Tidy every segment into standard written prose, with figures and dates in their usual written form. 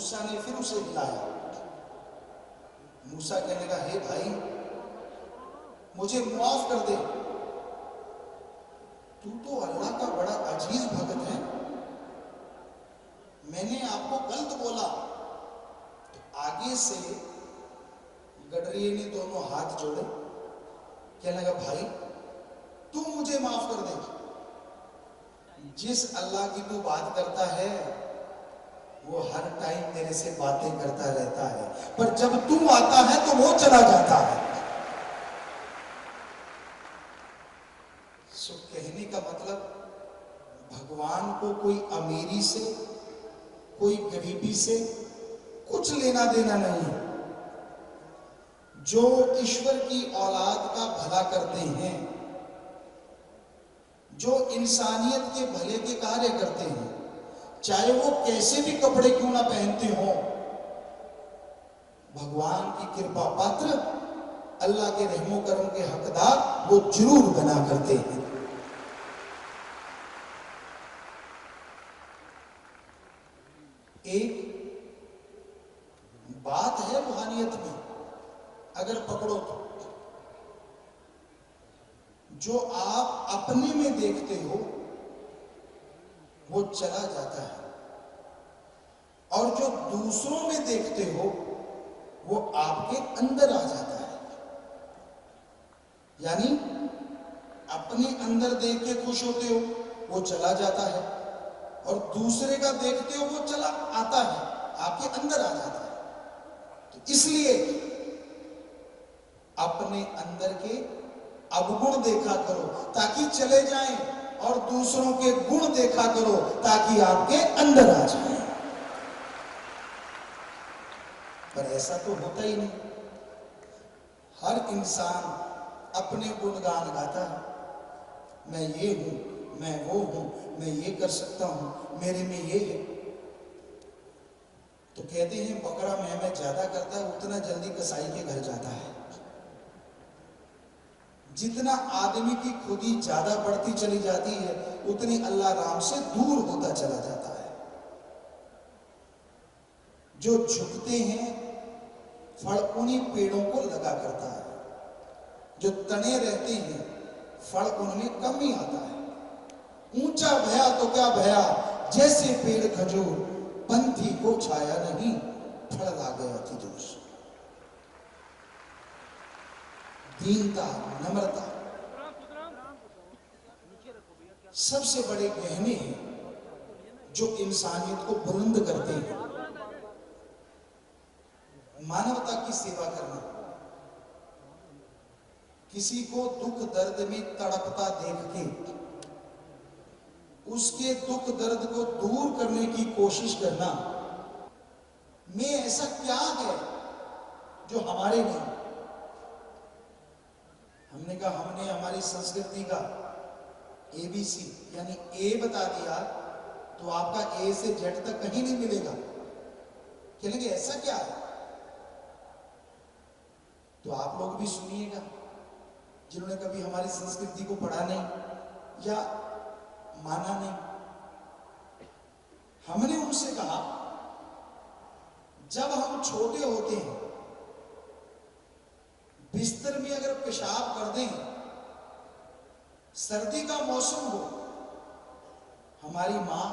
मूसा ने फिर उसे हिलाया। मूसा कहने लगा, हे भाई मुझे माफ कर दे, तू तो अल्लाह का बड़ा अजीज भगत है, मैंने आपको गलत बोला। तो आगे से गडरिये ने दोनों हाथ जोड़े, कहने लगा, भाई तू मुझे माफ कर दे, जिस अल्लाह की तू बात करता है वो हर टाइम तेरे से बातें करता रहता है, पर जब तू आता है तो वो चला जाता है। सो कहने का मतलब भगवान को कोई अमीरी से, कोई गरीबी से कुछ लेना देना नहीं है। जो ईश्वर की औलाद का भला करते हैं, जो इंसानियत के भले के कार्य करते हैं, चाहे वो कैसे भी कपड़े क्यों ना पहनते हो, भगवान की कृपा पात्र, अल्लाह के रहमो करम के हकदार वो जरूर बना करते हैं। एक बात है रूहानियत में, अगर पकड़ो तो, जो आप अपने में देखते हो वो चला जाता है, और जो दूसरों में देखते हो वो आपके अंदर आ जाता है। यानी अपने अंदर देख के खुश होते हो वो चला जाता है, और दूसरे का देखते हो वो चला आता है, आपके अंदर आ जाता है। तो इसलिए अपने अंदर के अवगुण देखा करो ताकि चले जाएं, और दूसरों के गुण देखा करो ताकि आपके अंदर आ जाए। पर ऐसा तो होता ही नहीं। हर इंसान अपने गुणगान गाता है, मैं ये हूं, मैं वो हूं, मैं ये कर सकता हूं, मेरे में ये है। तो कहते हैं बकरा मैं ज्यादा करता है उतना जल्दी कसाई के घर जाता है। जितना आदमी की खुदी ज्यादा बढ़ती चली जाती है उतनी अल्लाह राम से दूर होता चला जाता है। जो झुकते हैं फल उन्हीं पेड़ों को लगा करता है, जो तने रहते हैं फल उनमें कम ही आता है। ऊंचा भया तो क्या भया, जैसे पेड़ खजूर, पंथी को छाया नहीं, फल लागे अति दूर। दीनता, नम्रता सबसे बड़े गहने हैं जो इंसानियत को बुलंद करते हैं। मानवता की सेवा करना, किसी को दुख दर्द में तड़पता देख के उसके दुख दर्द को दूर करने की कोशिश करना, में ऐसा क्या है जो हमारे नहीं। हमने कहा हमने हमारी संस्कृति का ABC यानी ए बता दिया तो आपका ए से जेड तक कहीं नहीं मिलेगा। कहेंगे ऐसा क्या है? तो आप लोग भी सुनिएगा जिन्होंने कभी हमारी संस्कृति को पढ़ा नहीं या माना नहीं। हमने उनसे कहा जब हम छोटे होते हैं बिस्तर में अगर पेशाब कर दें, सर्दी का मौसम हो, हमारी मां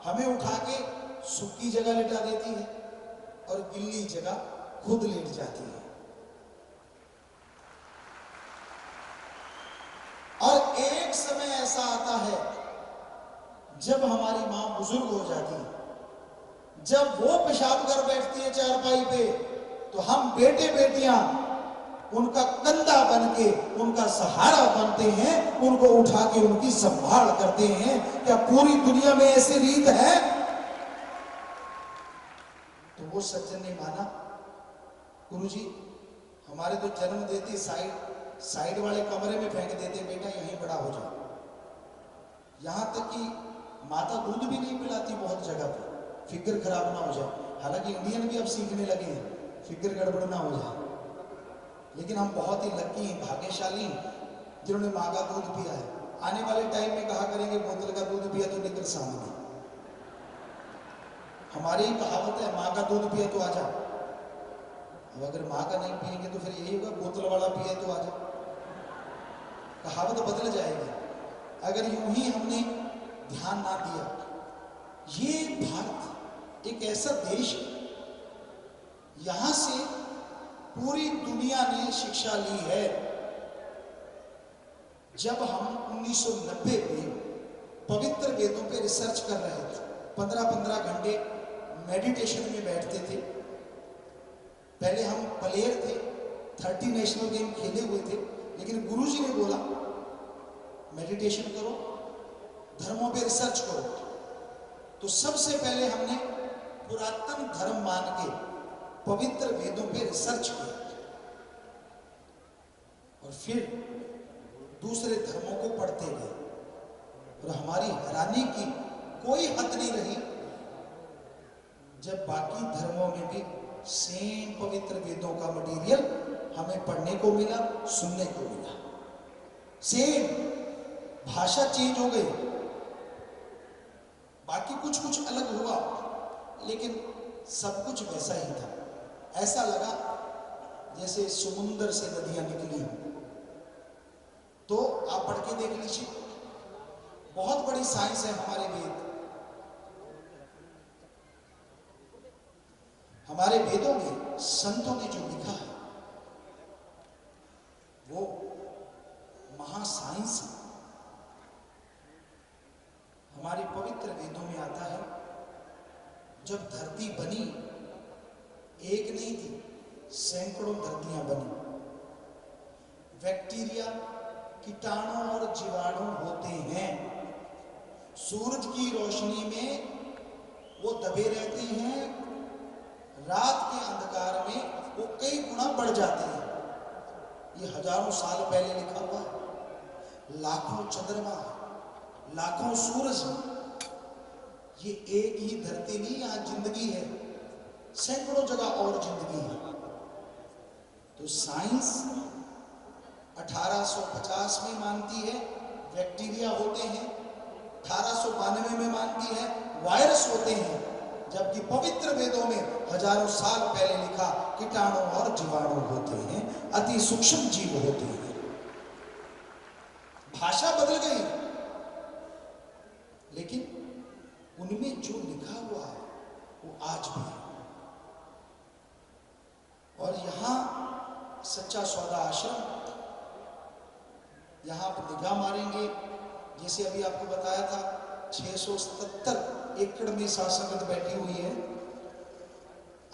हमें उठा के सूखी जगह लेटा देती है और गिल्ली जगह खुद लेट जाती है। और एक समय ऐसा आता है जब हमारी मां बुजुर्ग हो जाती है, जब वो पेशाब कर बैठती है चारपाई पे, तो हम बेटे बेटियां उनका कंधा बन के उनका सहारा बनते हैं, उनको उठा के उनकी संभाल करते हैं। क्या पूरी दुनिया में ऐसी रीत है? तो वो सज्जन ने माना, गुरुजी हमारे तो जन्म देते साइड वाले कमरे में फेंक देते, बेटा यहीं बड़ा हो जाओ। यहां तक कि माता दूध भी नहीं पिलाती बहुत जगह पर, फिगर खराब ना हो जाए। हालांकि इंडियन भी अब सीखने लगे हैं फिगर गड़बड़ ना हो जाए, लेकिन हम बहुत ही लकी हैं, भाग्यशाली जिन्होंने माँ का दूध पिया है। आने वाले टाइम में कहा करेंगे बोतल का दूध पिया तो निकल सामने। हमारी ही कहावत है, माँ का दूध पिए तो आजा। अब अगर माँ का नहीं पिएंगे तो फिर यही होगा, बोतल वाला पिए तो आजा। कहावत बदल जाएगी अगर यूं ही हमने ध्यान ना दिया। ये भारत एक ऐसा देश है, यहां से पूरी दुनिया ने शिक्षा ली है। जब हम 1990 में पवित्र वेदों पे रिसर्च कर रहे थे, 15-15 घंटे मेडिटेशन में बैठते थे। पहले हम प्लेयर थे, 30 नेशनल गेम खेले हुए थे, लेकिन गुरुजी ने बोला मेडिटेशन करो, धर्मों पे रिसर्च करो। तो सबसे पहले हमने पुरातन धर्म मान के पवित्र वेदों पे रिसर्च किया और फिर दूसरे धर्मों को पढ़ते गए। और हमारी हैरानी की कोई हद नहीं रही जब बाकी धर्मों में भी सेम पवित्र वेदों का मटेरियल हमें पढ़ने को मिला, सुनने को मिला। सेम, भाषा चेंज हो गई, बाकी कुछ कुछ अलग हुआ, लेकिन सब कुछ वैसा ही था। ऐसा लगा जैसे समुद्र से नदियां निकली हो। तो आप पढ़ के देख लीजिए, बहुत बड़ी साइंस है हमारे वेद। हमारे वेदों में संतों ने जो लिखा है वो महासाइंस है। हमारे पवित्र वेदों में आता है, जब धरती बनी एक नहीं थी, सैकड़ों धरतियां बनी। बैक्टीरिया, कीटाणु और जीवाणु होते हैं। सूरज की रोशनी में वो दबे रहते हैं, रात के अंधकार में वो कई गुना बढ़ जाते हैं। ये हजारों साल पहले लिखा हुआ है। लाखों चंद्रमा, लाखों सूरज, ये एक ही धरती नहीं, यहां जिंदगी है, सैकड़ों जगह और जिंदगी है। तो साइंस 1850 में मानती है बैक्टीरिया होते हैं, 1892 में मानती है वायरस होते हैं, जबकि पवित्र वेदों में हजारों साल पहले लिखा कीटाणु और जीवाणु होते हैं, अति सूक्ष्म जीव होते हैं। भाषा बदल गई, लेकिन उनमें जो लिखा हुआ है वो आज भी है। और यहां सच्चा सौदा आश्रम, यहां आप निगाह मारेंगे, जैसे अभी आपको बताया था 677 एकड़ में सासंगत बैठी हुई है।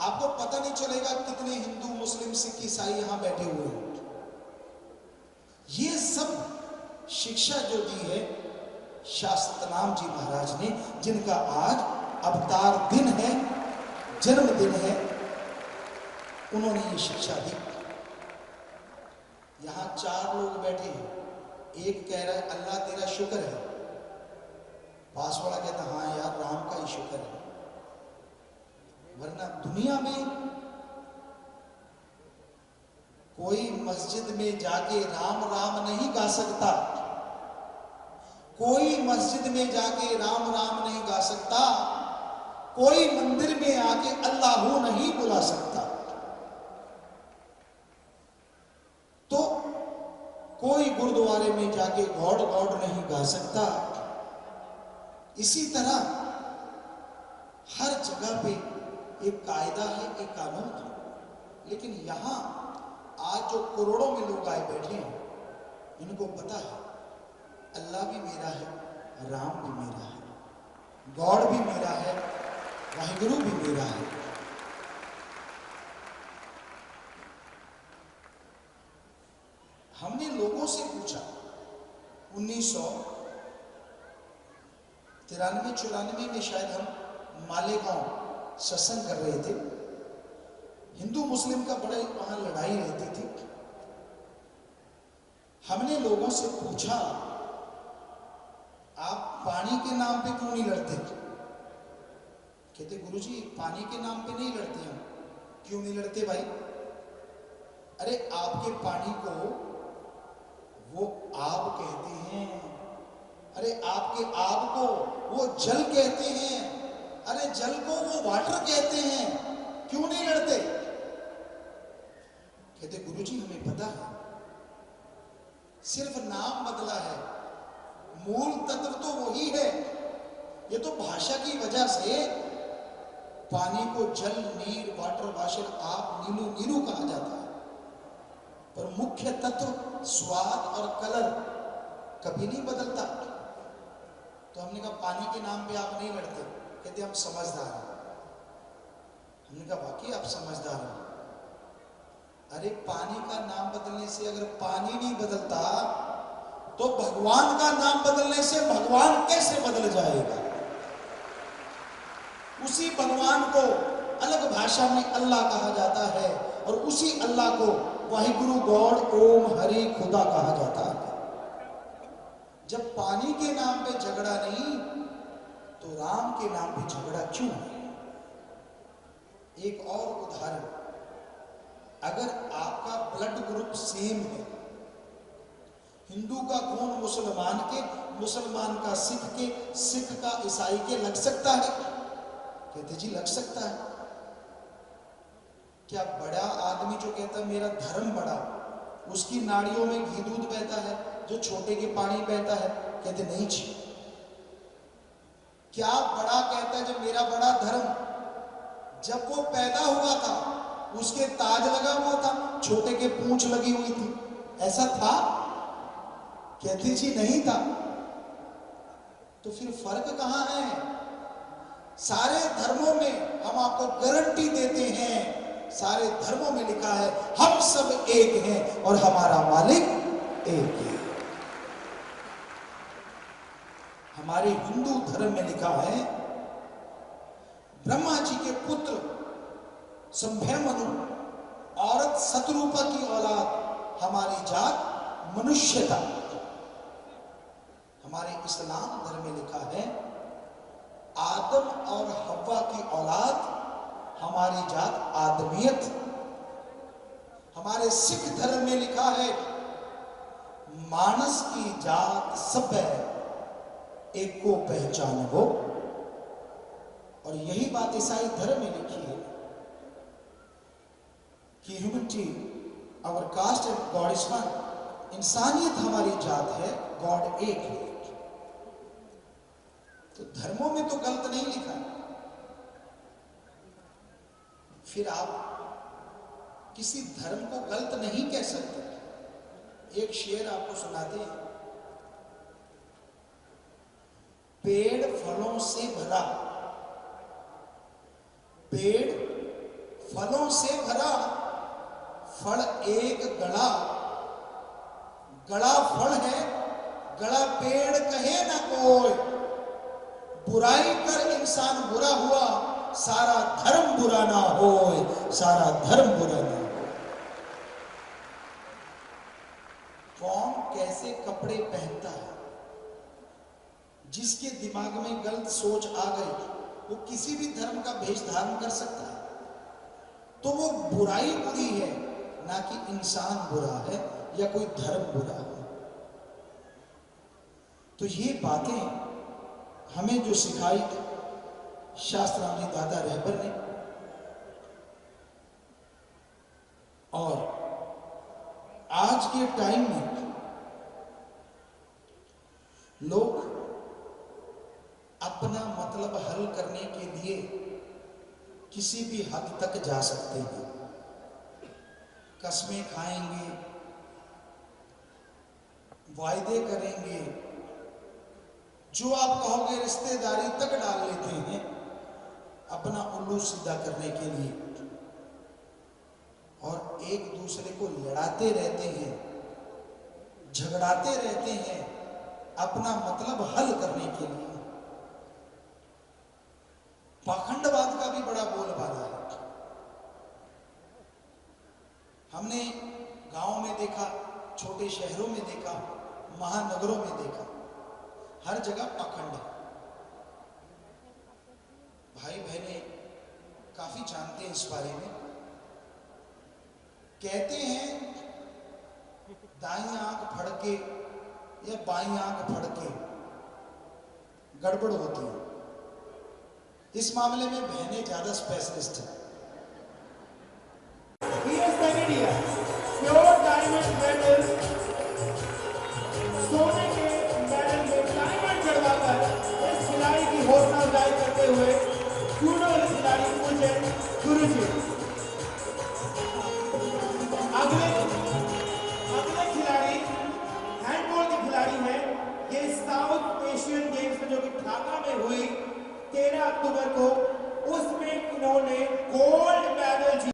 आपको पता नहीं चलेगा कितने हिंदू, मुस्लिम, सिख, ईसाई यहां बैठे हुए हैं। ये सब शिक्षा जो दी है शास्त्रनाम जी महाराज ने, जिनका आज अवतार दिन है, जन्मदिन है, उन्होंने ये शिक्षा दी। यहां 4 लोग बैठे हैं। एक कह रहा है अल्लाह तेरा शुक्र है, पास वाला कहता हाँ यार राम का ही शुक्र है। वरना दुनिया में कोई मस्जिद में जाके राम राम नहीं गा सकता, कोई मस्जिद में जाके राम राम नहीं गा सकता, कोई मंदिर में आके अल्लाहू नहीं बुला सकता। तो कोई गुरुद्वारे में जाके गॉड गॉड नहीं गा सकता। इसी तरह हर जगह पे एक कायदा है, एक कानून है। लेकिन यहां आज जो करोड़ों में लोग आए बैठे हैं, इनको पता है अल्लाह भी मेरा है, राम भी मेरा है, गॉड भी मेरा है, वाहिगुरु भी मेरा है। हमने लोगों से पूछा 1993-94 में शायद हम मालेगांव सत्संग कर रहे थे। हिंदू मुस्लिम का बड़ा वहां लड़ाई रहती थी। हमने लोगों से पूछा आप पानी के नाम पे क्यों नहीं लड़ते? कहते गुरुजी पानी के नाम पे नहीं लड़ते हम। क्यों नहीं लड़ते भाई? अरे आपके पानी को वो आब कहते हैं, अरे आपके आब को वो जल कहते हैं, अरे जल को वो वाटर कहते हैं, क्यों नहीं लड़ते? कहते गुरुजी हमें पता है, सिर्फ नाम बदला है, मूल तत्व तो वही है। ये तो भाषा की वजह से पानी को जल, नीर, वाटर, वाशर, आप, नीलू, नीरू कहा जाता है, पर मुख्य तत्व स्वाद और कलर कभी नहीं बदलता। तो हमने कहा पानी के नाम पे आप नहीं लड़ते? कहते हम समझदार हैं। हमने कहा वाकई आप समझदार हैं। अरे पानी का नाम बदलने से अगर पानी नहीं बदलता तो भगवान का नाम बदलने से भगवान कैसे बदल जाएगा? उसी भगवान को अलग भाषा में अल्लाह कहा जाता है और उसी अल्लाह को वाहिगुरु, गॉड, ओम, हरि, खुदा कहा जाता है। जब पानी के नाम पे झगड़ा नहीं तो राम के नाम पे झगड़ा क्यों है? एक और उदाहरण, अगर आपका ब्लड ग्रुप सेम है, हिंदू का खून मुसलमान के, मुसलमान का सिख के, सिख का ईसाई के लग सकता है? कहते जी लग सकता है। क्या बड़ा आदमी जो कहता है मेरा धर्म बड़ा, उसकी नाड़ियों में घी दूध बहता है, जो छोटे के पानी बहता है? कहते नहीं जी। क्या बड़ा कहता है जब मेरा बड़ा धर्म, जब वो पैदा हुआ था उसके ताज लगा हुआ था, छोटे के पूंछ लगी हुई थी, ऐसा था? कहते जी नहीं था। तो फिर फर्क कहां है? सारे धर्मों में हम आपको गारंटी देते हैं, सारे धर्मों में लिखा है हम सब एक हैं और हमारा मालिक एक है। हमारे हिंदू धर्म में लिखा है ब्रह्मा जी के पुत्र संभयमनु, औरत शतरूपा की औलाद, हमारी जात मनुष्यता। हमारे इस्लाम धर्म में लिखा है आदम और हव्वा की औलाद, हमारी जात आदमियत। हमारे सिख धर्म में लिखा है मानस की जात सब है, एक को पहचान हो। और यही बात ईसाई धर्म में लिखी है कि humanity, our caste and God is one. इंसानियत हमारी जात है, गॉड एक है। तो धर्मों में तो गलत नहीं लिखा, फिर आप किसी धर्म को गलत नहीं कह सकते। एक शेर आपको सुनाते हैं, पेड़ फलों से भरा, पेड़ फलों से भरा, फल एक गड़ा, गड़ा फल है, गड़ा पेड़ कहे ना कोई। बुराई कर इंसान बुरा हुआ, सारा धर्म बुरा ना हो, सारा धर्म बुरा ना हो। कौन कैसे कपड़े पहनता है, जिसके दिमाग में गलत सोच आ गई वो किसी भी धर्म का भेष धारण कर सकता है। तो वो बुराई बुरी है, ना कि इंसान बुरा है या कोई धर्म बुरा है। तो ये बातें हमें जो सिखाई शास्त्राम जी दादा रहबर ने, और आज के टाइम में लोग अपना मतलब हल करने के लिए किसी भी हद तक जा सकते हैं। कस्में खाएंगे, वायदे करेंगे, जो आप कहोगे रिश्तेदारी तक डाल लेते हैं अपना उल्लू सीधा करने के लिए, और एक दूसरे को लड़ाते रहते हैं, झगड़ाते रहते हैं अपना मतलब हल करने के लिए। पाखंडवाद का भी बड़ा बोलबाला है। हमने गांव में देखा, छोटे शहरों में देखा, महानगरों में देखा, हर जगह पाखंड है। भाई बहने काफी जानते हैं इस बारे में। कहते हैं दाईं आंख फड़के या बाईं आंख फड़के गड़बड़ होती है। इस मामले में बहनें ज्यादा स्पेशलिस्ट हैं। प्योर डायमंड मेडल, सोने के मेडल में डायमंड चढ़वाकर इस खिलाड़ी की हौसला अफजाई करते हुए जूडो खिलाड़ी पूछे गुरुजी। अगले खिलाड़ी हैंडबॉल के खिलाड़ी हैं। ये साउथ एशियन गेम्स में जो कि ढाका में हुई 13 अक्टूबर को, उसमें इन्होंने गोल्ड मेडल